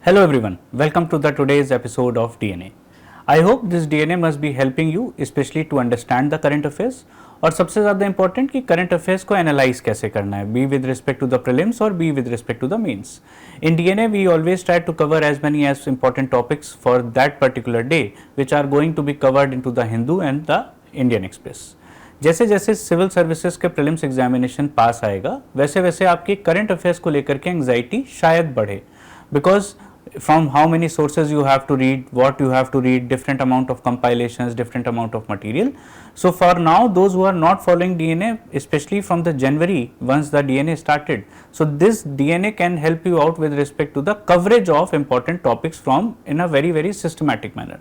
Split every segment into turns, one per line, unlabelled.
Hello everyone, welcome to the today's episode of DNA. I hope this DNA must be helping you especially to understand the current affairs और सबसे ज़्यादा important कि current affairs को analyze कैसे करना है, be with respect to the prelims or be with respect to the mains. In DNA we always try to cover as many as important topics for that particular day which are going to be covered into the Hindu and the Indian Express. जैसे जैसे civil services के prelims examination पास आएगा वैसे वैसे आपकी current affairs को लेकर के एंग्जाइटी शायद बढ़े, because from how many sources you have to read, what you have to read, different amount of compilations, different amount of material. So for now, those who are not following DNA, especially from the January once the DNA started, so this DNA can help you out with respect to the coverage of important topics from in a very systematic manner.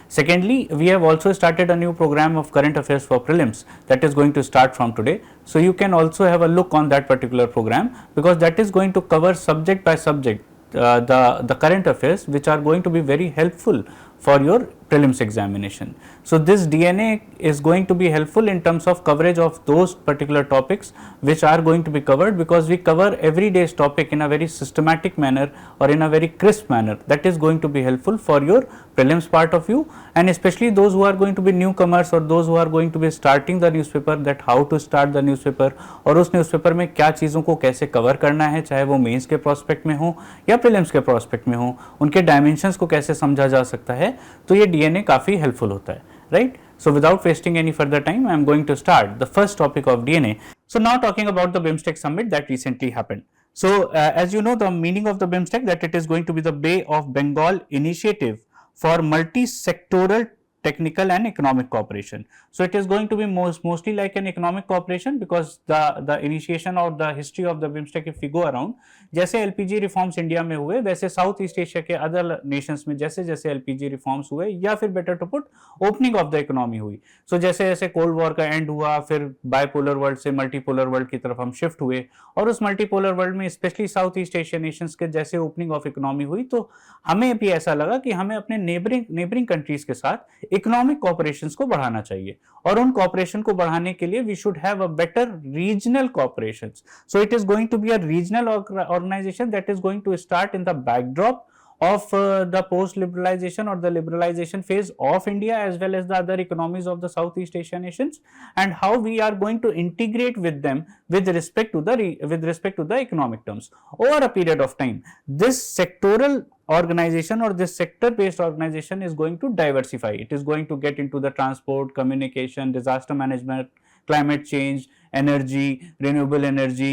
Secondly, we have also started a new program of current affairs for prelims that is going to start from today. So you can also have a look on that particular program, because that is going to cover subject by subject the current affairs which are going to be very helpful for your prelims examination. So this DNA is going to be helpful in terms of coverage of those particular topics which are going to be covered, because we cover every day's topic in a very systematic manner or in a very crisp manner. That is going to be helpful for your prelims part of view, and especially those who are going to be newcomers or those who are going to be starting the newspaper, that how to start the newspaper और उस newspaper में क्या चीज़ों को कैसे cover करना है, चाहे वो मेंस के प्रोस्पेक्ट में हो या प्रीलिम्स के प्रोस्पेक्ट में हो, उनके डायमेंशंस को कैसे समझा जा सकता है, तो ये DNA काफ़ी हेल्पफुल होता है, right. So without wasting any further time, I am going to start the first topic of DNA. So now talking about the BIMSTEC Summit that recently happened. So as you know, the meaning of the BIMSTEC, that it is going to be the Bay of Bengal initiative for multi-sectoral technical and economic cooperation. So it is going to be mostly like an economic cooperation, because the initiation or the history of the BIMSTEC, if we go around, जैसे LPG reforms India में हुए वैसे south east Asia के other nations में जैसे जैसे LPG reforms हुए, या फिर better to put opening of the economy हुई. सो जैसे जैसे कोल्ड वॉर का एंड हुआ, फिर बायपोलर वर्ल्ड से मल्टीपोलर वर्ल्ड की तरफ हम शिफ्ट हुए, और उस मल्टीपोलर वर्ल्ड में specially south east Asia Nations के जैसे ओपनिंग ऑफ इकोनॉमी हुई, तो हमें भी ऐसा लगा कि हमें अपने नेबरिंग कंट्रीज के साथ इकोनॉमिक कोऑपरेशंस को बढ़ाना चाहिए, और उन कोऑपरेशन को बढ़ाने के लिए we should have a better regional cooperations. So it is going to be a regional organisation that is going to start in the backdrop of the post liberalization or the liberalization phase of India as well as the other economies of the Southeast Asia nations, and how we are going to integrate with them with respect to the economic terms over a period of time. This sectoral organization or this sector based organization is going to diversify. It is going to get into the transport, communication, disaster management, climate change, energy, renewable energy,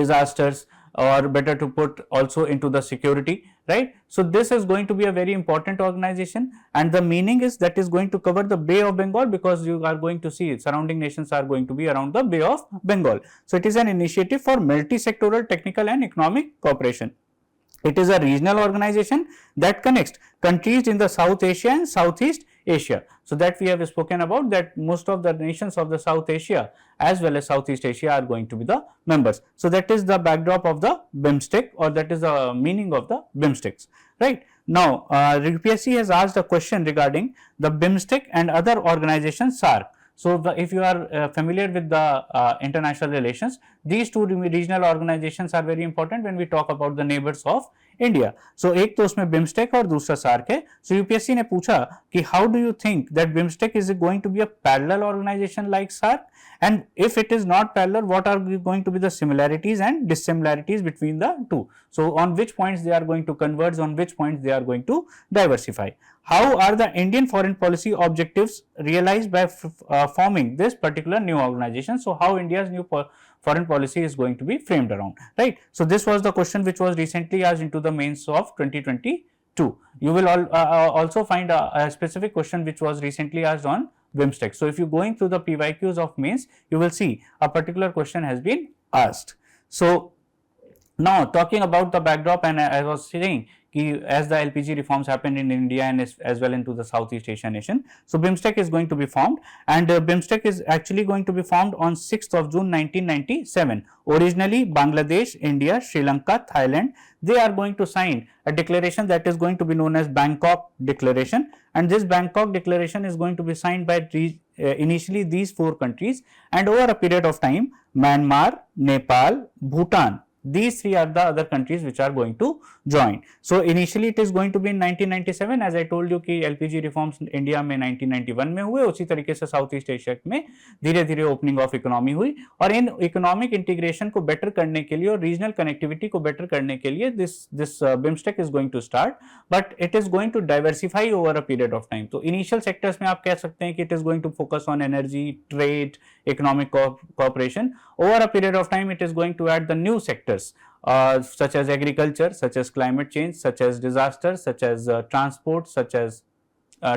disasters, or better to put also into the security, right. So this is going to be a very important organization, and the meaning is that is going to cover the Bay of Bengal, because you are going to see surrounding nations are going to be around the Bay of Bengal. So it is an initiative for multi-sectoral technical and economic cooperation. It is a regional organization that connects countries in the South Asia and Southeast Asia. So that we have spoken about, that most of the nations of the South Asia as well as Southeast Asia are going to be the members. So that is the backdrop of the BIMSTEC, or that is the meaning of the BIMSTECs, right. Now UPSC has asked a question regarding the BIMSTEC and other organizations SAARC. So if you are familiar with the international relations, these two regional organizations are very important when we talk about the neighbors of India. So एक तो उसमें BIMSTEC और दूसरा SAARC है. So UPSC ने पूछा कि how do you think that BIMSTEC is going to be a parallel organization like SAARC, and if it is not parallel, what are going to be the similarities and dissimilarities between the two? So on which points they are going to converge, on which points they are going to diversify. How are the Indian foreign policy objectives realized by forming this particular new organization? So how India's new foreign policy is going to be framed around, right. So this was the question which was recently asked into the mains of 2022. You will also find a specific question which was recently asked on BIMSTEC. So if you going through the PYQs of mains, you will see a particular question has been asked. So now talking about the backdrop, and I was saying as the LPG reforms happened in India and as well into the Southeast Asia nation, so BIMSTEC is going to be formed, and BIMSTEC is actually going to be formed on 6th of June 1997. Originally Bangladesh, India, Sri Lanka, Thailand, they are going to sign a declaration that is going to be known as Bangkok Declaration, and this Bangkok Declaration is going to be signed by initially these four countries, and over a period of time Myanmar, Nepal, Bhutan, These three are the other countries which are going to join. So initially it is going to be in 1997, as I told you कि LPG reforms India में 1991 में हुए, उसी तरीके से south east Asia में धीरे धीरे ओपनिंग ऑफ इकोनॉमी हुई, और इन इकोनॉमिक इंटीग्रेशन को बेटर करने के लिए और रीजनल कनेक्टिविटी को बेटर करने के लिए this BIMSTEC is going to start, but it is going to diversify over a period of time. तो इनिशियल सेक्टर्स में आप कह सकते हैं कि it is going to focus on energy, trade, economic cooperation. Over a period of time, it is going to add the new sectors such as agriculture, such as climate change, such as disasters, such as transport, such as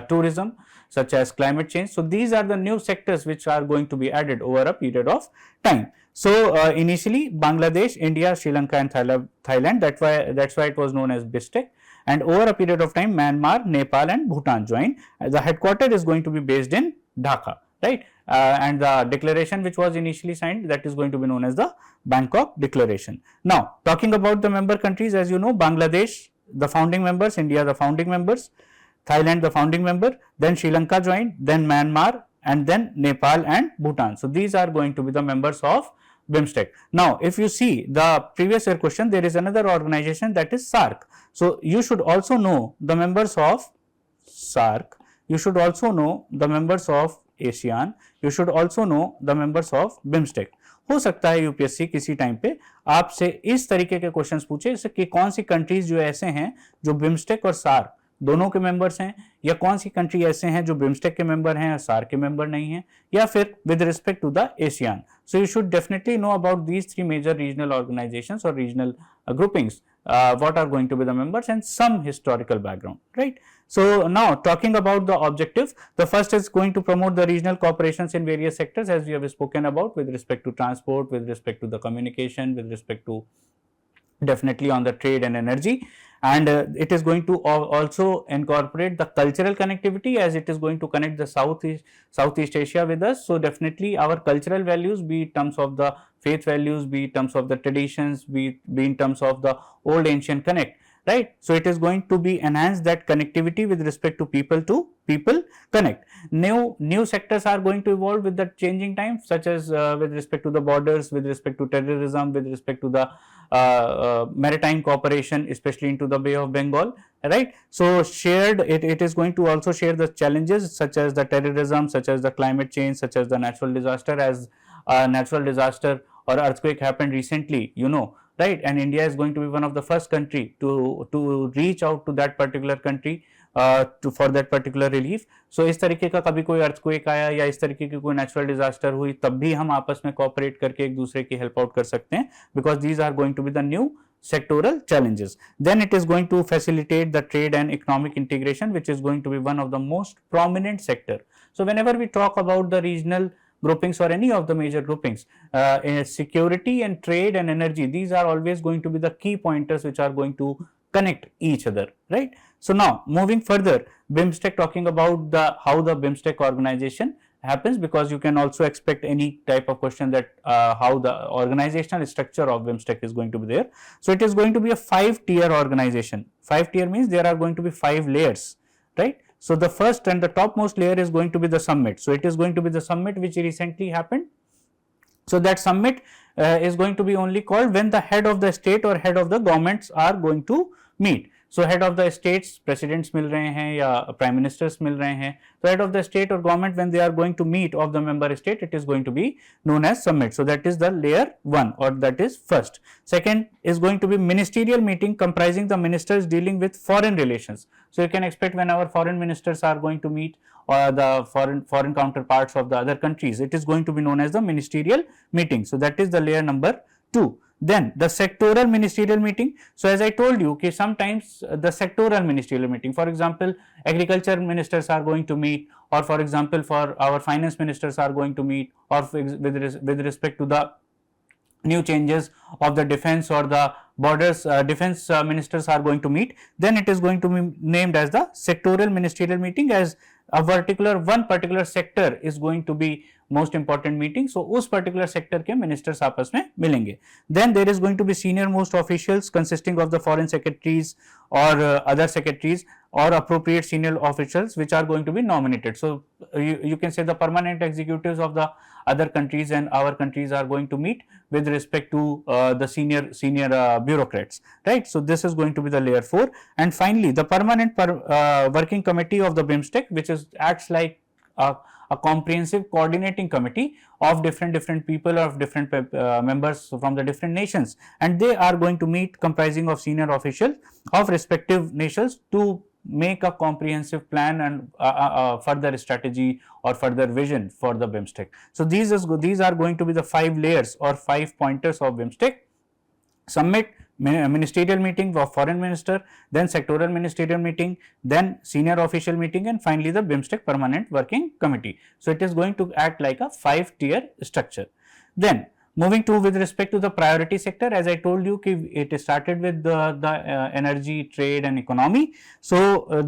tourism, such as climate change. So these are the new sectors which are going to be added over a period of time. So initially Bangladesh, India, Sri Lanka and Thailand, that's why it was known as BIMSTEC. And over a period of time, Myanmar, Nepal and Bhutan joined. The headquarters is going to be based in Dhaka, right? And the declaration which was initially signed, that is going to be known as the Bangkok Declaration. Now, talking about the member countries, as you know, Bangladesh, the founding members, India, the founding members, Thailand, the founding member, then Sri Lanka joined, then Myanmar, and then Nepal and Bhutan. So these are going to be the members of BIMSTEC. Now, if you see the previous year question, there is another organization, that is SAARC. So you should also know the members of SAARC. You should also know the members of ASEAN. You should also know the members of BIMSTEC. हो सकता है UPSC किसी time पे आपसे इस तरीके के questions पूछे कि कौन सी कंट्रीज जो ऐसे हैं जो बिम्स्टेक और सार्क दोनों के मेंबर्स हैं, या कौन सी कंट्री ऐसे हैं जो बिम्स्टेक के मेंबर हैं और सार्क के मेंबर नहीं हैं, या फिर with respect to the ASEAN. So you should definitely know about these three major regional organisations और regional groupings, what are going to be the members and some historical background, right? So now talking about the objective, the first is going to promote the regional cooperations in various sectors, as we have spoken about, with respect to transport, with respect to the communication, with respect to definitely on the trade and energy, and it is going to also incorporate the cultural connectivity, as it is going to connect the Southeast Asia with us. So definitely our cultural values, be in terms of the faith values, be in terms of the traditions, be in terms of the old ancient connect, right? So it is going to be enhance that connectivity with respect to people connect. New sectors are going to evolve with the changing time, such as with respect to the borders, with respect to terrorism, with respect to the maritime cooperation, especially into the Bay of Bengal, right? So shared, it is going to also share the challenges such as the terrorism, such as the climate change, such as the natural disaster, as natural disaster or earthquake happened recently, you know, right? And India is going to be one of the first country to reach out to that particular country for that particular relief. So इस तरीके का कभी कोई earthquake आया या इस तरीके की कोई natural disaster हुई, तब भी हम आपस में cooperate करके एक दूसरे की help out कर सकते हैं, because these are going to be the new sectoral challenges. Then it is going to facilitate the trade and economic integration, which is going to be one of the most prominent sector. So whenever we talk about the regional groupings or any of the major groupings, security and trade and energy, these are always going to be the key pointers which are going to connect each other, right? So now moving further, BIMSTEC, talking about how the BIMSTEC organization happens, because you can also expect any type of question that how the organizational structure of BIMSTEC is going to be there. So it is going to be a 5-tier organization. 5-tier means there are going to be 5 layers, right? So the first and the topmost layer is going to be the summit. So it is going to be the summit which recently happened. So that summit is going to be only called when the head of the state or head of the governments are going to meet. So head of the states, presidents मिल रहे हैं या prime ministers मिल रहे हैं, so head of the state or government, when they are going to meet of the member state, it is going to be known as summit. So that is the layer 1, or that is first. Second is going to be ministerial meeting, comprising the ministers dealing with foreign relations. So you can expect when our foreign ministers are going to meet or the foreign counterparts of the other countries, it is going to be known as the ministerial meeting. So that is the layer number 2. Then the sectoral ministerial meeting. So as I told you, okay, sometimes the sectoral ministerial meeting, for example, agriculture ministers are going to meet, or for example, for our finance ministers are going to meet, or with respect to the new changes of the defense or the borders, defense ministers are going to meet, then it is going to be named as the sectoral ministerial meeting, as a one particular sector is going to be most important meeting, so उस particular sector के ministers आपस में मिलेंगे. Then there is going to be senior most officials consisting of the foreign secretaries और other secretaries or appropriate senior officials which are going to be nominated. So you can say the permanent executives of the other countries and our countries are going to meet with respect to the senior bureaucrats, right? So this is going to be the layer 4. And finally the permanent working committee of the BIMSTEC, which is acts like a comprehensive coordinating committee of different people, of different members from the different nations, and they are going to meet comprising of senior officials of respective nations to make a comprehensive plan and further strategy or further vision for the BIMSTEC. So these are going to be the 5 layers or 5 pointers of BIMSTEC Summit: ministerial meeting of foreign minister, then sectoral ministerial meeting, then senior official meeting, and finally the BIMSTEC permanent working committee. So it is going to act like a 5-tier structure. Then moving to with respect to the priority sector, as I told you, it started with the energy, trade and economy. So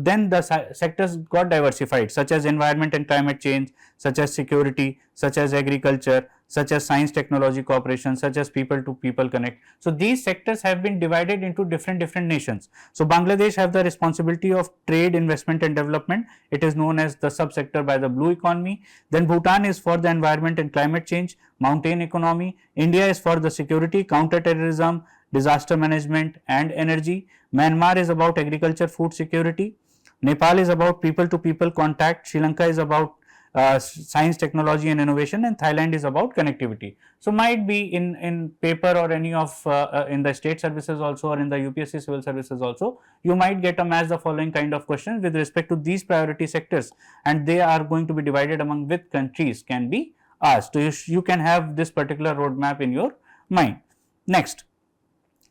then the sectors got diversified, such as environment and climate change, such as security, such as agriculture, such as science technology cooperation, such as people to people connect. So these sectors have been divided into different nations. So Bangladesh have the responsibility of trade, investment and development. It is known as the subsector by the blue economy. Then Bhutan is for the environment and climate change, mountain economy. India is for the security, counter terrorism, disaster management and energy. Myanmar is about agriculture, food security. Nepal is about people to people contact. Sri Lanka is about science, technology and innovation, and Thailand is about connectivity. So might be in paper or any of in the state services also, or in the UPSC civil services also, you might get a match the following kind of questions with respect to these priority sectors, and they are going to be divided among which countries can be asked. So you can have this particular roadmap in your mind. Next,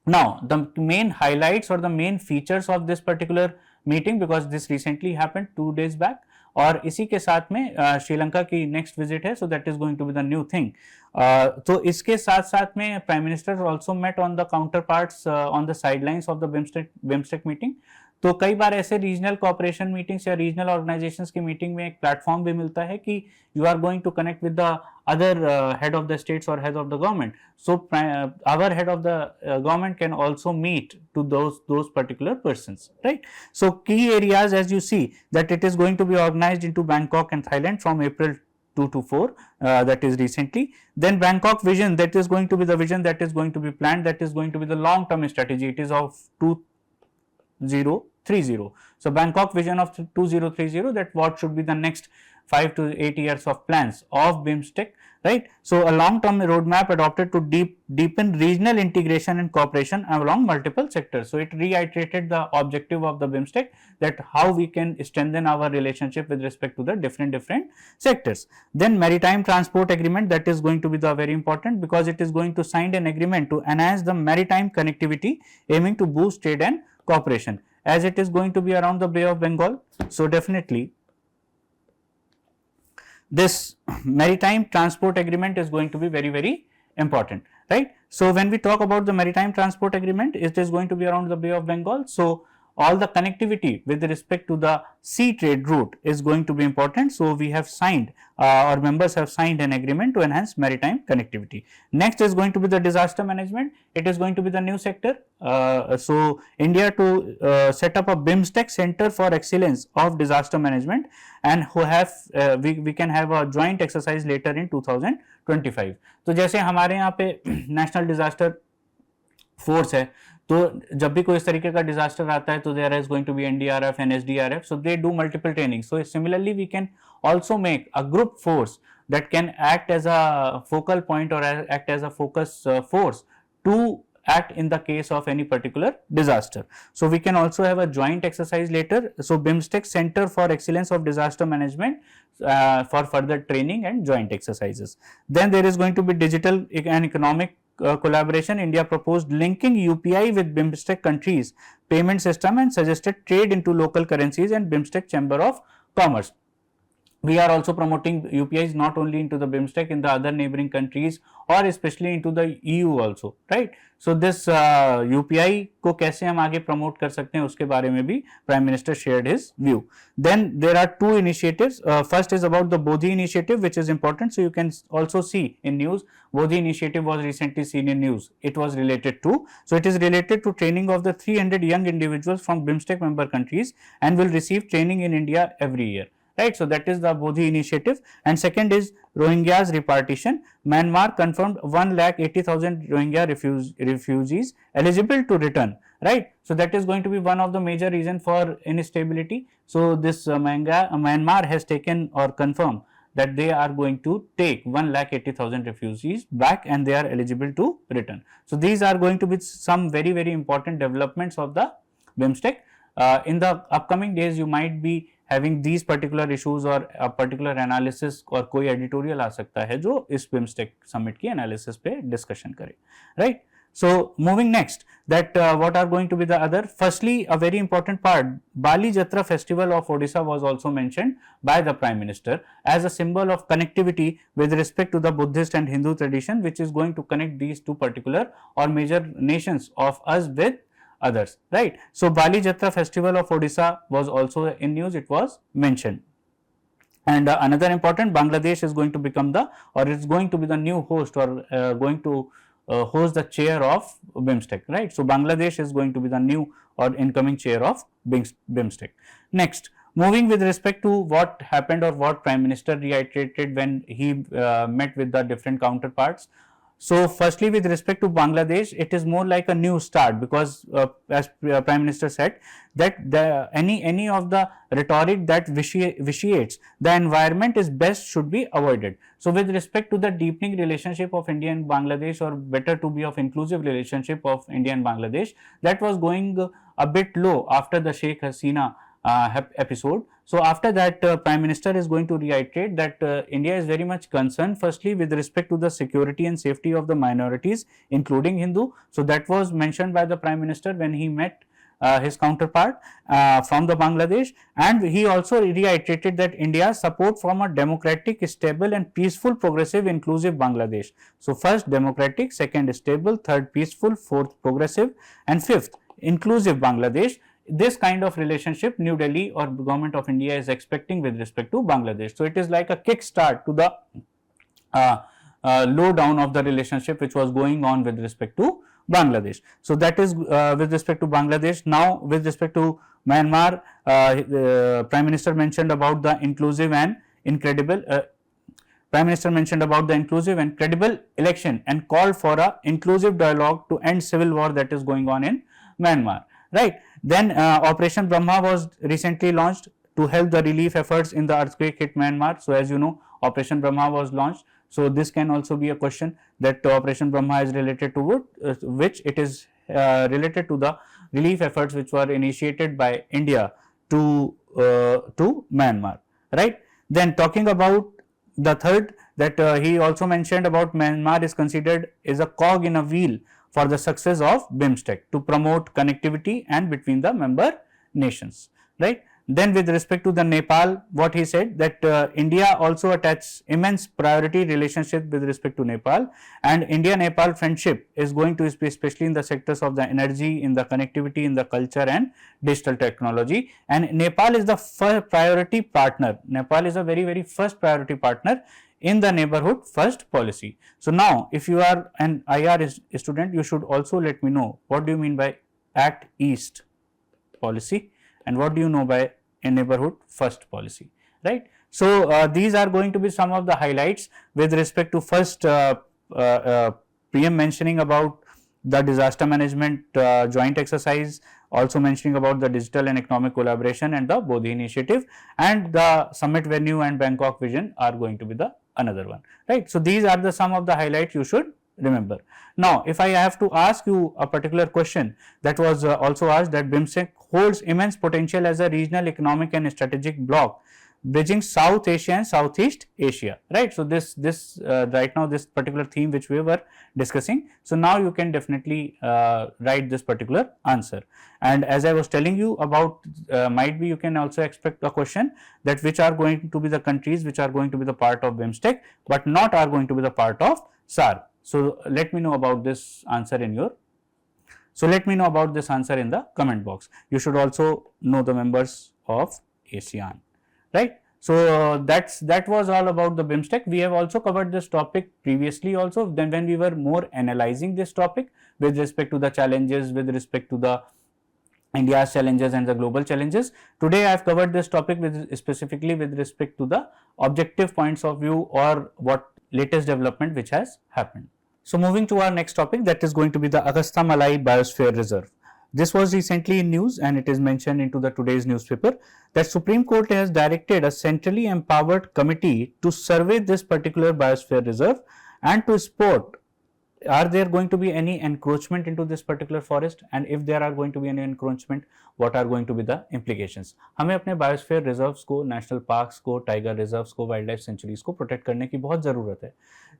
now the main highlights or the main features of this particular meeting, because this recently happened 2 days back, और इसी के साथ में श्रीलंका की next visit है, so that is going to be the new thing. तो इसके साथ साथ में prime minister also met on the counterparts on the sidelines of the BIMSTEC meeting. तो कई बार ऐसे रीजनल कॉपरेशन मीटिंग्स या रीजनल ऑर्गेनाइजेशंस की मीटिंग में एक प्लेटफॉर्म भी मिलता है कि you are going to connect with the other head of the states or head of the government. So our head of the government can also meet to those particular persons, right? So key areas, as you see, that it is going to be organized into Bangkok and Thailand from April 2 to 4, that is recently. Then Bangkok vision, that is going to be the vision that is going to be planned, that is going to be the long term strategy. It is of 2030. So Bangkok vision of 2030, that what should be the next 5 to 8 years of plans of BIMSTEC, right? So a long term roadmap adopted to deepen regional integration and cooperation along multiple sectors. So it reiterated the objective of the BIMSTEC, that how we can strengthen our relationship with respect to the different sectors. Then maritime transport agreement, that is going to be the very important, because it is going to sign an agreement to enhance the maritime connectivity, aiming to boost trade and cooperation, as it is going to be around the Bay of Bengal. So definitely this maritime transport agreement is going to be very important, right? So when we talk about the maritime transport agreement, it is going to be around the Bay of Bengal. So all the connectivity with respect to the sea trade route is going to be important. So we have signed or members have signed an agreement to enhance maritime connectivity. Next is going to be the disaster management. It is going to be the new sector. So India to set up a BIMSTEC Center for Excellence of Disaster Management, and who have we can have a joint exercise later in 2025. तो जैसे हमारे यहाँ पे national disaster force है, तो जब भी कोई इस तरीके का डिजास्टर आता है तो there is going to be NDRF and SDRF, so they do multiple training. So similarly we can also make a group force that can act as a focal point or act as a focus force to act in the case of any particular disaster. So we can also have a joint exercise later. So BIMSTEC Center for Excellence of Disaster Management for further training and joint exercises. Then there is going to be digital and economic collaboration. India proposed linking UPI with BIMSTEC countries payment system and suggested trade into local currencies and BIMSTEC Chamber of Commerce. we are also promoting UPIs not only into the BIMSTEC, in the other neighboring countries or especially into the EU also, right? So this UPI को कैसे हम आगे promote कर सकते हैं उसके बारे में भी Prime Minister shared his view. Then there are two initiatives. First is about the Bodhi initiative, which is important. So you can also see in news, Bodhi initiative was recently seen in news. It was related to, so it is related to training of the 300 young individuals from BIMSTEC member countries and will receive training in India every year. Right, so that is the Bodhi initiative. And second is Rohingyas repartition. Myanmar confirmed 1,80,000 Rohingya refugees eligible to return. Right, so that is going to be one of the major reason for instability. So this Myanmar has taken or confirmed that they are going to take 1,80,000 refugees back and they are eligible to return. So these are going to be some very important developments of the BIMSTEC. In the upcoming days, you might be having these particular issues or a particular analysis और कोई editorial आ सकता है जो इस BIMSTEC summit की analysis पे discussion करे, right? So moving next, that what are going to be the other? Firstly, a very important part, Bali Jatra festival of Odisha was also mentioned by the Prime Minister as a symbol of connectivity with respect to the Buddhist and Hindu tradition, which is going to connect these two particular or major nations of us with others, right? So Bali Jatra festival of Odisha was also in news, it was mentioned. And another important, Bangladesh is going to become the, or it's going to be the new host or going to host the chair of BIMSTEC, right? So Bangladesh is going to be the new or incoming chair of BIMSTEC. Next, moving with respect to what happened or what Prime Minister reiterated when he met with the different counterparts. So firstly, with respect to Bangladesh, it is more like a new start because as Prime Minister said that any of the rhetoric that vitiates the environment is best should be avoided. So with respect to the deepening relationship of India and Bangladesh, or better to be of inclusive relationship of India and Bangladesh, that was going a bit low after the Sheikh Hasina episode. So after that, Prime Minister is going to reiterate that India is very much concerned firstly with respect to the security and safety of the minorities including Hindu. So that was mentioned by the Prime Minister when he met his counterpart from the Bangladesh, and he also reiterated that India's support from a democratic, stable and peaceful, progressive, inclusive Bangladesh. So first democratic, second stable, third peaceful, fourth progressive and fifth inclusive Bangladesh. This kind of relationship New Delhi or government of India is expecting with respect to Bangladesh. So it is like a kickstart to the low down of the relationship which was going on with respect to Bangladesh. So that is with respect to Bangladesh. Now with respect to Myanmar, Prime Minister mentioned about the inclusive and incredible Prime Minister mentioned about the inclusive and credible election and called for a inclusive dialogue to end civil war that is going on in Myanmar, right? Then Operation Brahma was recently launched to help the relief efforts in the earthquake hit Myanmar. So as you know, Operation Brahma was launched. So this can also be a question that Operation Brahma is related to which it is related to the relief efforts which were initiated by India to Myanmar, right? Then talking about the third, that he also mentioned about Myanmar is considered as a cog in a wheel for the success of BIMSTEC to promote connectivity and between the member nations, right? Then with respect to the Nepal, what he said that India also attaches immense priority relationship with respect to Nepal, and India-Nepal friendship is going to be especially in the sectors of the energy, in the connectivity, in the culture and digital technology, and Nepal is the first priority partner. Nepal is a very first priority partner in the neighborhood first policy. So now if you are an IR student, you should also let me know what do you mean by Act East policy and what do you know by a neighborhood first policy, right? So these are going to be some of the highlights with respect to first PM mentioning about the disaster management joint exercise, also mentioning about the digital and economic collaboration and the Bodhi initiative, and the summit venue and Bangkok vision are going to be the another one, right? So these are the some of the highlights you should remember. Now if I have to ask you a particular question that was also asked, that BIMSTEC holds immense potential as a regional economic and strategic bloc bridging South Asia and Southeast Asia, right? So this right now this particular theme which we were discussing, so now you can definitely write this particular answer. And as I was telling you about, might be you can also expect a question that which are going to be the countries which are going to be the part of BIMSTEC but not are going to be the part of SAR. So let me know about this answer in your, so let me know about this answer in the comment box. You should also know the members of ASEAN, right? So that was all about the BIMSTEC. We have also covered this topic previously also, then when we were more analyzing this topic with respect to the challenges, with respect to the India's challenges and the global challenges. Today I have covered this topic with specifically with respect to the objective points of view or what latest development which has happened. So moving to our next topic, that is going to be the Agasthyamalai Biosphere Reserve. This was recently in news and it is mentioned into the today's newspaper that Supreme Court has directed a centrally empowered committee to survey this particular biosphere reserve and to spot are there going to be any encroachment into this particular forest, and if there are going to be any encroachment, what are going to be the implications. हमें अपने biosphere reserves को, national parks को, tiger reserves को, wild life centuries को protect करने की बहुत ज़रूरत है.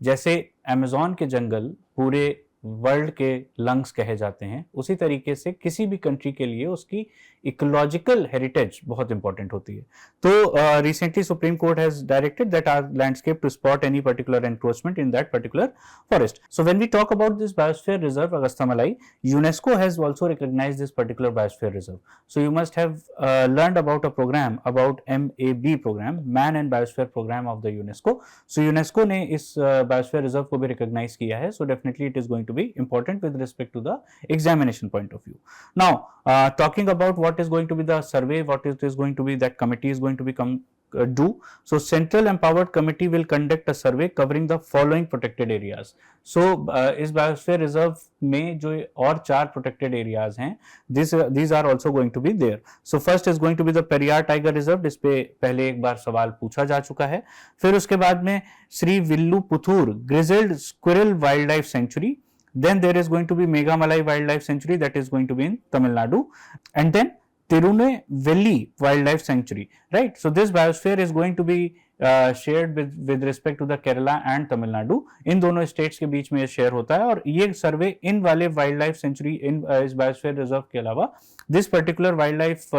जैसे अमेज़न के जंगल पूरे वर्ल्ड के लंग्स कहे जाते हैं, उसी तरीके से किसी भी कंट्री के लिए उसकी इकोलॉजिकल हेरिटेज बहुत इंपॉर्टेंट होती है. तो recently Supreme Court has directed that are landscape to spot any particular encroachment in that particular forest. So when we talk about this biosphere reserve Agasthyamalai, UNESCO has also recognized this particular biosphere reserve. So you must have learned about a program, about MAB program, Man and Biosphere program of the UNESCO. So UNESCO ने इस biosphere reserve को भी recognize किया है. So definitely it is going to be important with respect to the examination point of view. Now talking about what is going to be the survey, what it is going to be that committee is going to become do. So central empowered committee will conduct a survey covering the following protected areas. So इस biosphere reserve में जो और 4 protected areas हैं, these are also going to be there. So first is going to be the Periyar Tiger Reserve, जिस पे पहले एक बार सवाल पूछा जा चुका है. फिर उसके बाद में Shri Villu Puthur Grizzled Squirrel Wildlife Sanctuary. Then there is going to be Meghamalai Wildlife Sanctuary, that is going to be in Tamil Nadu, and then Tirunelveli Wildlife Sanctuary, right? So this biosphere is going to be shared with respect to the Kerala and Tamil Nadu. इन दोनों states के बीच में ये share होता है और ये सर्वे इन वाले wild life century इन इस बायोस्फीयर रिजर्व के अलावा this particular wild life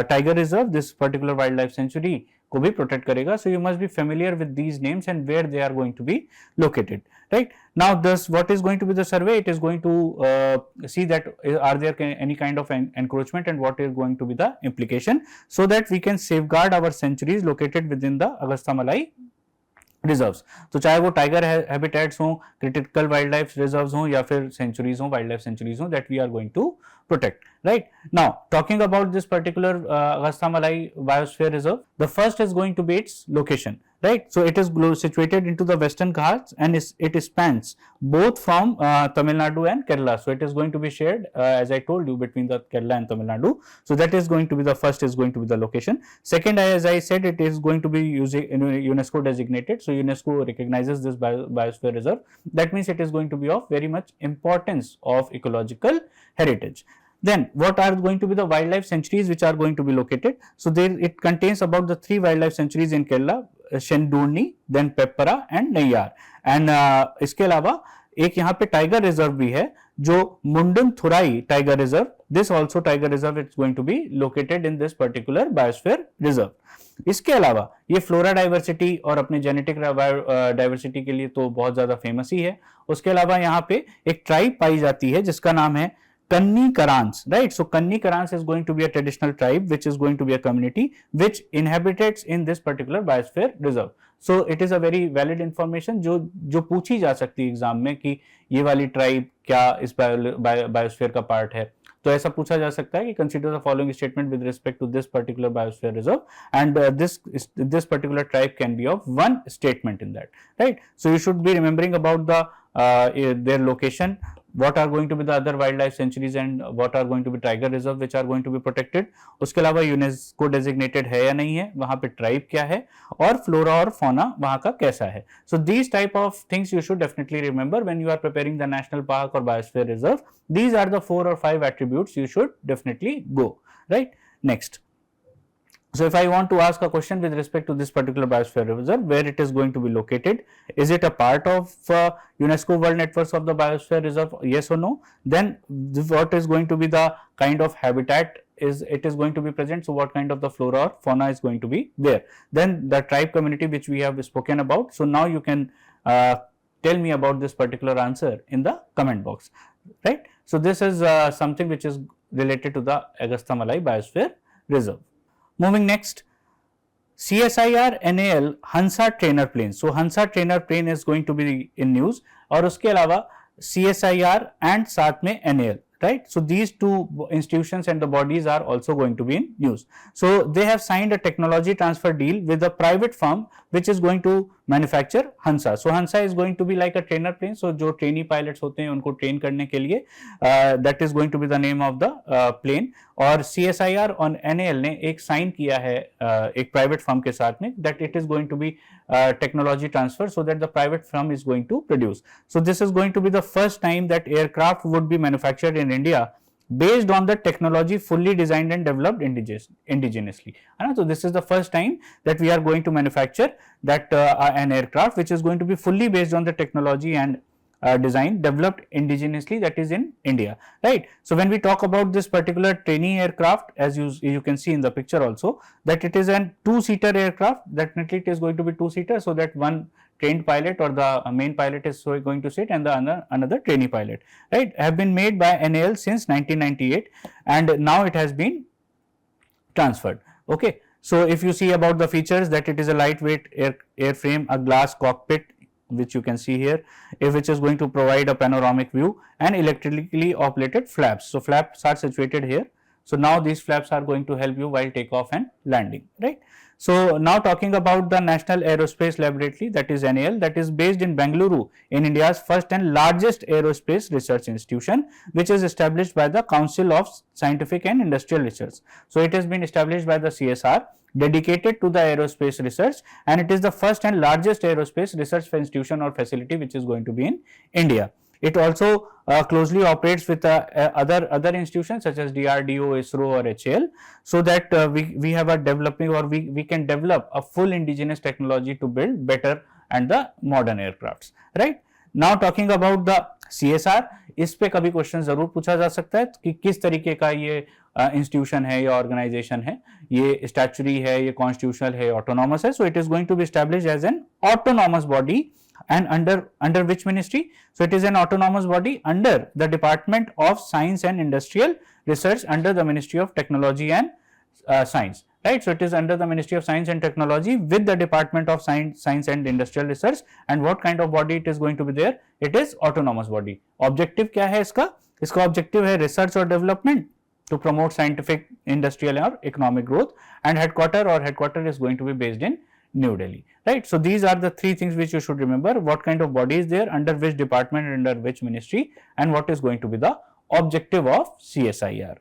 tiger reserve, this particular wild life sanctuary को भी प्रोटेक्ट करेगा. So you must be familiar with these names and where they are going to be located, right? Now this what is going to be the survey? It is going to see that are there any kind of encroachment and what is going to be the implication, so that we can safeguard our sanctuaries located within the Agasthyamalai reserves. तो चाहे वो tiger habitats हों, critical wild life reserves हों या फिर sanctuaries हों, wild life sanctuaries हों, that we are going to protect, right? Now talking about this particular Agasthyamalai Biosphere Reserve, the first is going to be its location, right? So it is situated into the Western Ghats and it spans both from Tamil Nadu and Kerala. So it is going to be shared as I told you between the Kerala and Tamil Nadu. So that is going to be the first is going to be the location. Second, as I said, it is going to be using UNESCO designated. So UNESCO recognizes this Biosphere Reserve. That means it is going to be of very much importance of ecological heritage. Then what are going to be the wildlife sanctuaries which are going to be located? So there it contains about the 3 wildlife sanctuaries in Kerala, Shendurni, then Peppara and Nayyar. And इसके अलावा एक यहाँ पे tiger reserve भी है जो Mundanthurai tiger reserve. This also tiger reserve it's going to be located in this particular biosphere reserve. इसके अलावा ये फ्लोरा डाइवर्सिटी और अपने जेनेटिक डाइवर्सिटी के लिए तो बहुत ज्यादा फेमस ही है. उसके अलावा यहाँ पे एक ट्राइब पाई जाती है जिसका नाम है Kanni Karans, right? So Kanni Karans is going to be a traditional tribe which is going to be a community which inhabits in this particular biosphere reserve. So it is a very valid information जो पूछी जा सकती है exam में कि ये वाली tribe क्या इस बायोस्फीयर का पार्ट है. तो ऐसा पूछा जा सकता है कि consider the following statement with respect to this particular biosphere reserve and this particular tribe can be of one statement in that, right? So you should be remembering about the their location, what are going to be the other wildlife sanctuaries and what are going to be tiger reserve which are going to be protected. उसके अलावा UNESCO designated है या नहीं है, वहाँ पे tribe क्या है और फ्लोरा और फौना वहाँ का कैसा है. So these type of things you should definitely remember when you are preparing the national park or biosphere reserve. These are the 4 or 5 attributes you should definitely go, right? Next. So if I want to ask a question with respect to this particular biosphere reserve, where it is going to be located, is it a part of UNESCO World Networks of the Biosphere Reserve, yes or no? Then what is going to be the kind of habitat is it is going to be present, so what kind of the flora or fauna is going to be there, then the tribe community which we have spoken about. So now you can tell me about this particular answer in the comment box, right? So this is something which is related to the Agasthyamalai Biosphere Reserve. Moving next, CSIR-NAL HANSA trainer plane. So HANSA trainer plane is going to be in news, और उसके अलावा CSIR and साथ में NAL, right? So these two institutions and the bodies are also going to be in news. So they have signed a technology transfer deal with a private firm which is going to manufacture HANSA. So HANSA is going to be like a trainer plane. So जो trainee pilots होते हैं उनको train करने के लिए that is going to be the name of the plane. और CSIR और NAL ने एक साइन किया है एक प्राइवेट फर्म के साथ में that it is going to be technology transfer so that the private firm is going to produce. So this is going to be the first time that aircraft would be manufactured in India based on the technology fully designed and developed indigenously. So this is the first time that we are going to manufacture that an aircraft which is going to be fully based on the technology and design developed indigenously, that is in India, right? So when we talk about this particular trainee aircraft, as you can see in the picture also, that it is an two-seater aircraft, definitely it is going to be two-seater, so that one trained pilot or the main pilot is going to sit and the another trainee pilot, right? Have been made by NAL since 1998 and now it has been transferred. Okay, so if you see about the features, that it is a lightweight airframe, a glass cockpit which you can see here, which is going to provide a panoramic view, and electrically operated flaps. So flaps are situated here. So now these flaps are going to help you while takeoff and landing, right? So now talking about the National Aerospace Laboratory, that is NAL, that is based in Bengaluru, in India's first and largest aerospace research institution, which is established by the Council of Scientific and Industrial Research. So it has been established by the CSR, dedicated to the aerospace research, and it is the first and largest aerospace research institution or facility which is going to be in India. It also closely operates with other institutions such as DRDO, ISRO or HAL, so that we have a developing or we can develop a full indigenous technology to build better and the modern aircrafts, right? Now talking about the CSR, इस पे कभी question जरूर पूछा जा सकता है कि किस तरीके का ये इंस्टीट्यूशन है या ऑर्गेनाइजेशन है, ये स्टैच्यूटरी है, ये कॉन्स्टिट्यूशनल है, ऑटोनॉमस है. So it is going to be established as an autonomous body and under which ministry? So it is an autonomous body under the Department of Science and Industrial Research under the Ministry of Technology and Science, right? So it is under the Ministry of Science and Technology with the Department of Science and Industrial Research. And what kind of body it is going to be there? It is autonomous body. Objective क्या है इसका? इसका objective है research और development to promote scientific, industrial or economic growth, and headquarter is going to be based in New Delhi, right? So these are the three things which you should remember: what kind of body is there, under which department, under which ministry, and what is going to be the objective of CSIR,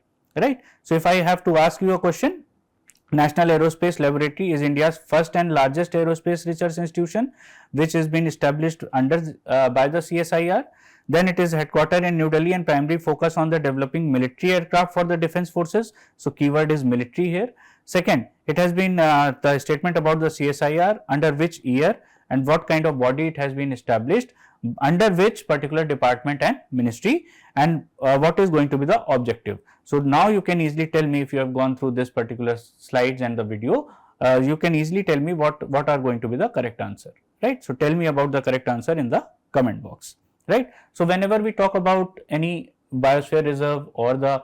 right? So if I have to ask you a question, National Aerospace Laboratory is India's first and largest aerospace research institution which has been established under by the CSIR. Then it is headquartered in New Delhi and primary focus on the developing military aircraft for the defense forces. So keyword is military here. Second, it has been the statement about the CSIR, under which year and what kind of body it has been established, under which particular department and ministry, and what is going to be the objective. So now you can easily tell me, if you have gone through this particular slides and the video, you can easily tell me what are going to be the correct answer, right? So tell me about the correct answer in the comment box, right? So whenever we talk about any biosphere reserve or the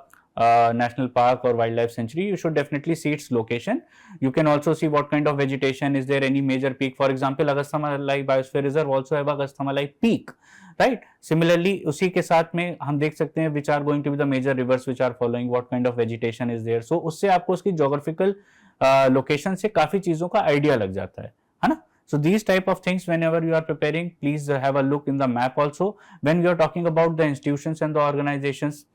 national park or wildlife sanctuary, you should definitely see its location. You can also see what kind of vegetation is there, any major peak. For example, Agasthyamalai Biosphere Reserve also have Agasthyamalai peak, right? Similarly, उसी के साथ में हम देख सकते हैं which are going to be the major rivers which are following, what kind of vegetation is there. So उससे आपको उसकी geographical location से काफी चीजों का idea लग जाता है ना? So these type of things, whenever you are preparing, please have a look in the map also. When we are talking about the institutions and the organizations,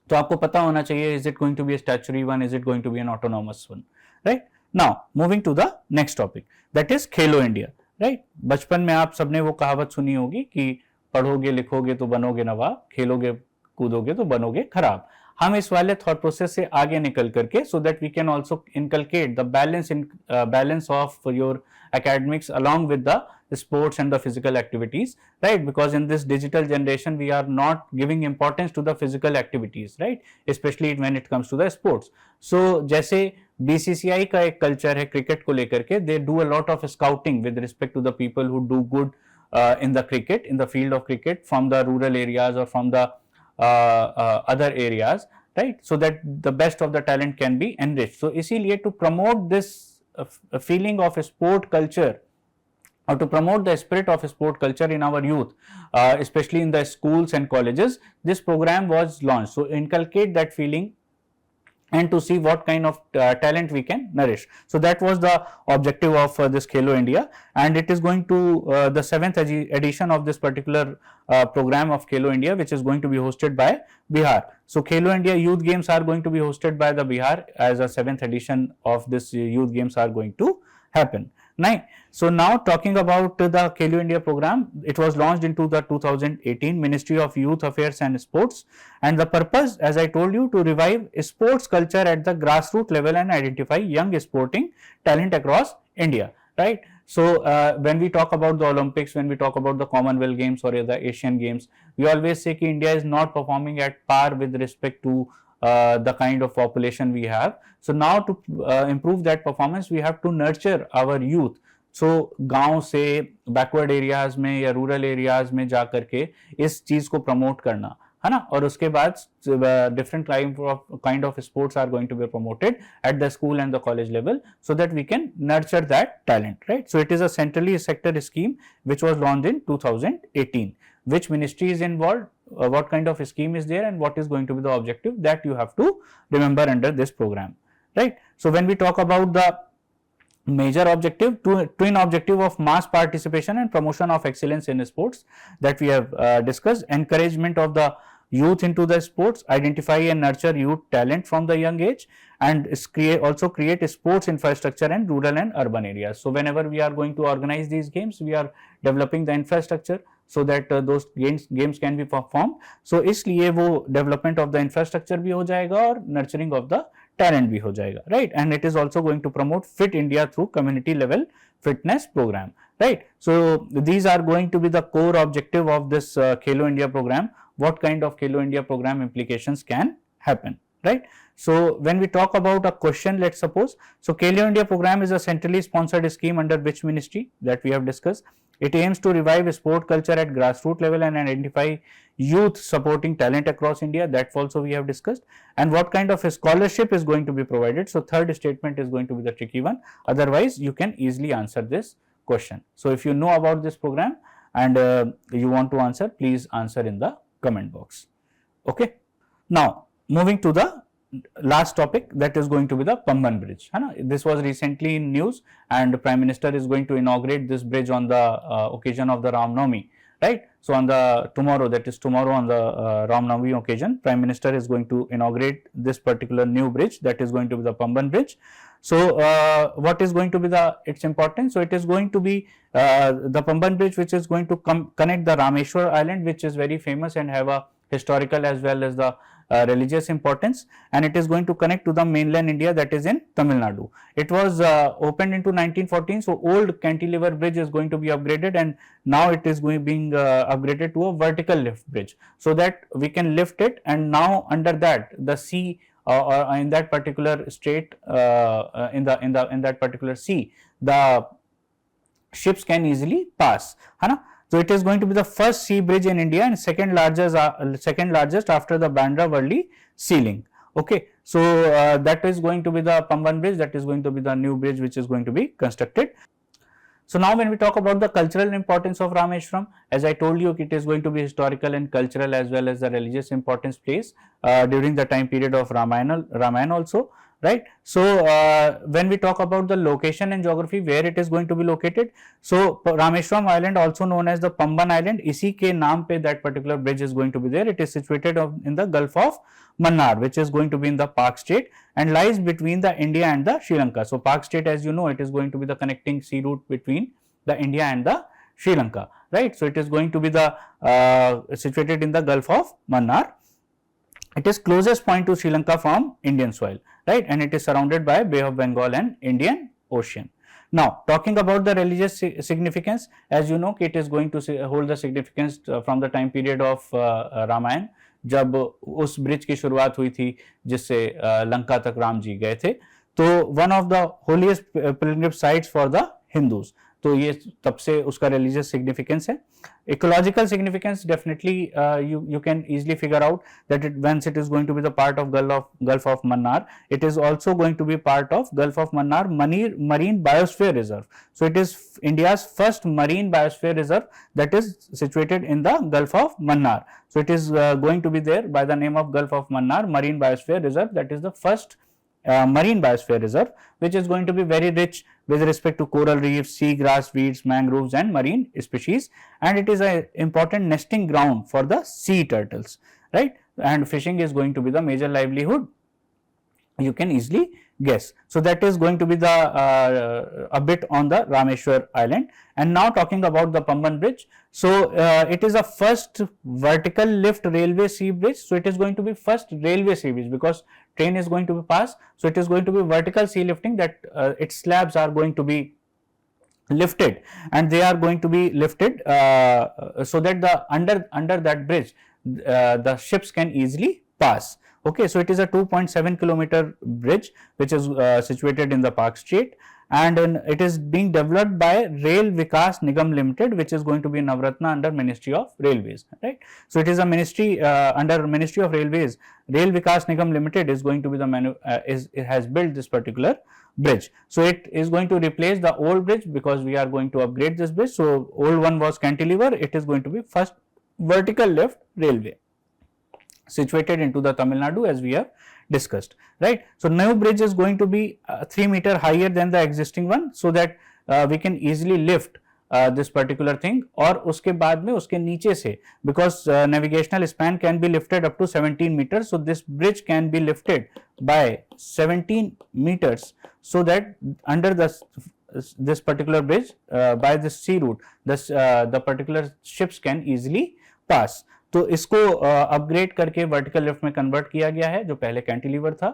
तो आपको पता होना चाहिए, is it going to be a statutory one, is it going to be an autonomous one, right? Now moving to the next topic, that is Khelo India, right? बचपन में आप सबने वो कहावत सुनी होगी कि पढ़ोगे लिखोगे तो बनोगे नवाब, खेलोगे कूदोगे तो बनोगे खराब. हम इस वाले थॉट प्रोसेस से आगे निकल करके, so that we can also inculcate the balance of your academics along with the sports and the physical activities, right? Because in this digital generation we are not giving importance to the physical activities, right? Especially when it comes to the sports. So जैसे BCCI का एक culture है cricket को लेकर के, they do a lot of scouting with respect to the people who do good in the cricket, in the field of cricket, from the rural areas or from the other areas, right? So that the best of the talent can be enriched. So इसीलिए to promote this feeling of a sport culture, or to promote the spirit of sport culture in our youth, especially in the schools and colleges, this program was launched. So inculcate that feeling and to see what kind of talent we can nourish. So that was the objective of this Khelo India, and it is going to the 7th edition of this particular program of Khelo India, which is going to be hosted by Bihar. So Khelo India Youth Games are going to be hosted by the Bihar, as a 7th edition of this youth games are going to happen. Right. So now talking about the Khelo India program, it was launched into the 2018 Ministry of Youth Affairs and Sports, and the purpose, as I told you, to revive sports culture at the grassroots level and identify young sporting talent across India, right? So when we talk about the Olympics, when we talk about the Commonwealth Games or the Asian Games, we always say that India is not performing at par with respect to the kind of population we have. So now to improve that performance, we have to nurture our youth. So गांव से backward areas में या rural areas में जा करके इस चीज को प्रमोट करना है ना, और उसके बाद different kind of sports are going to be promoted at the school and the college level, so that we can nurture that talent, right? So it is a centrally sector scheme which was launched in 2018. Which ministry is involved, what kind of scheme is there, and what is going to be the objective, that you have to remember under this program, right? So when we talk about the major objective, twin objective of mass participation and promotion of excellence in sports that we have discussed, encouragement of the youth into the sports, identify and nurture youth talent from the young age, and also create sports infrastructure in rural and urban areas. So whenever we are going to organize these games, we are developing the infrastructure so that those games can be performed. So इसलिए वो development of the infrastructure भी हो जाएगा और nurturing of the talent भी हो जाएगा, right? And it is also going to promote Fit India through community level fitness program, right? So these are going to be the core objective of this Khelo India program. What kind of Khelo India program implications can happen, right? So when we talk about a question, let's suppose, so Khelo India program is a centrally sponsored scheme under which ministry, that we have discussed. It aims to revive sport culture at grassroots level and identify youth supporting talent across India, that also we have discussed. And what kind of a scholarship is going to be provided? So third statement is going to be the tricky one, otherwise you can easily answer this question. So if you know about this program and you want to answer, please answer in the comment box. Okay. Now moving to the last topic, that is going to be the Pamban Bridge. This was recently in news, and the Prime Minister is going to inaugurate this bridge on the occasion of the Ram Navami, right? So on the tomorrow on the Ram Navami occasion, Prime Minister is going to inaugurate this particular new bridge, that is going to be the Pamban Bridge. So what is going to be its importance? So it is going to be the Pamban Bridge, which is going to connect the Rameshwar Island, which is very famous and have a historical as well as the religious importance, and it is going to connect to the mainland India, that is in Tamil Nadu. It was opened into 1914, so old cantilever bridge is going to be upgraded, and now it is being upgraded to a vertical lift bridge, so that we can lift it, and now under that the sea or in that particular state, in that particular sea, the ships can easily pass. So it is going to be the first sea bridge in India and second largest after the Bandra Worli Sea Link. Okay, so that is going to be the Pamban Bridge, that is going to be the new bridge which is going to be constructed. So now when we talk about the cultural importance of Rameshwaram, as I told you, it is going to be historical and cultural as well as the religious importance place during the time period of Ramayana also, right? So when we talk about the location and geography, where it is going to be located, so Rameshwaram Island, also known as the Pamban Island, इसी के नाम पे that particular bridge is going to be there. It is situated in the Gulf of Mannar, which is going to be in the Pak state and lies between the India and the Sri Lanka. So Pak state, as you know, it is going to be the connecting sea route between the India and the Sri Lanka, right? So it is going to be the situated in the Gulf of Mannar. It is closest point to Sri Lanka from Indian soil, right, and it is surrounded by Bay of Bengal and Indian Ocean. Now, talking about the religious significance, as you know, it is going to hold the significance from the time period of Ramayana, जब उस bridge की शुरुआत हुई थी जिससे लंका तक राम जी गए थे, तो one of the holiest pilgrimage sites for the Hindus, तो ये तब से उसका रिलीजियस सिग्निफिकेंस है. Ecological significance, definitely you can easily figure out that once it is going to be the part of Gulf of Mannar, it is also going to be part of Gulf of Mannar Marine Biosphere Reserve. So it is India's first marine biosphere reserve that is situated in the Gulf of Mannar. So it is going to be there by the name of Gulf of Mannar Marine Biosphere Reserve. That is the first marine biosphere reserve, which is going to be very rich with respect to coral reefs, sea grass, weeds, mangroves and marine species, and it is an important nesting ground for the sea turtles, right, and fishing is going to be the major livelihood, you can easily guess. So that is going to be the a bit on the Rameshwar island. And now talking about the Pamban Bridge, so it is a first vertical lift railway sea bridge. So it is going to be first railway sea bridge because train is going to be passed. So it is going to be vertical sea lifting, that its slabs are going to be lifted, and they are going to be lifted so that the under that bridge the ships can easily pass. Okay, so it is a 2.7 kilometer bridge which is situated in the Park Street, and it is being developed by Rail Vikas Nigam Limited, which is going to be Navratna under Ministry of Railways, right. So it is a ministry under Ministry of Railways. Rail Vikas Nigam Limited is going to be the it has built this particular bridge. So it is going to replace the old bridge because we are going to upgrade this bridge. So old one was cantilever, it is going to be first vertical lift railway situated into the Tamil Nadu, as we have discussed, right. So new bridge is going to be 3 meter higher than the existing one, so that we can easily lift this particular thing, और उसके बाद में उसके नीचे से, because navigational span can be lifted up to 17 meters, so this bridge can be lifted by 17 meters, so that under this particular bridge by this sea route the particular ships can easily pass. तो इसको upgrade करके vertical lift में convert किया गया है जो पहले cantilever था,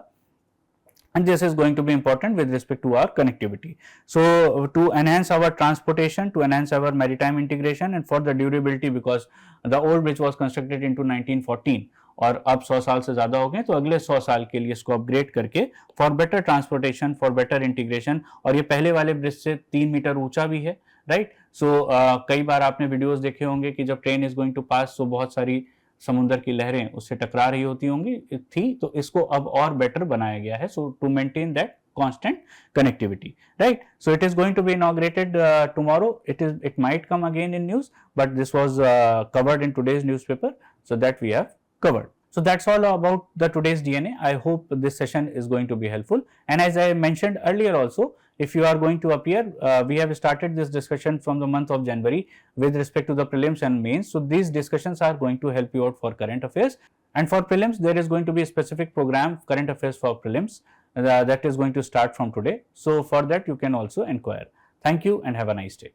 and this is going to be important with respect to our connectivity. So to enhance our transportation, to enhance our maritime integration and for the durability, because the old bridge was constructed into 1914 और अब 100 साल से ज़्यादा हो गए, तो अगले 100 साल के लिए इसको अपग्रेड करके for better transportation, for better integration, और ये पहले वाले ब्रिज से 3 मीटर ऊंचा भी है, राइट. सो कई बार आपने वीडियोस देखे होंगे कि जब ट्रेन इज गोइंग टू पास तो बहुत सारी समुद्र की लहरें उससे टकरा रही होती होंगी थी, तो इसको अब और बेटर बनाया गया है, so to maintain that constant connectivity, right. So it is going to be inaugurated tomorrow. It might come again in news, but this was covered in today's newspaper, so that we have covered. So that's all about the today's DNA. I hope this session is going to be helpful, and as I mentioned earlier also, if you are going to appear, we have started this discussion from the month of January with respect to the prelims and mains. So these discussions are going to help you out for current affairs, and for prelims there is going to be a specific program, current affairs for prelims, that is going to start from today. So for that you can also inquire. Thank you and have a nice day.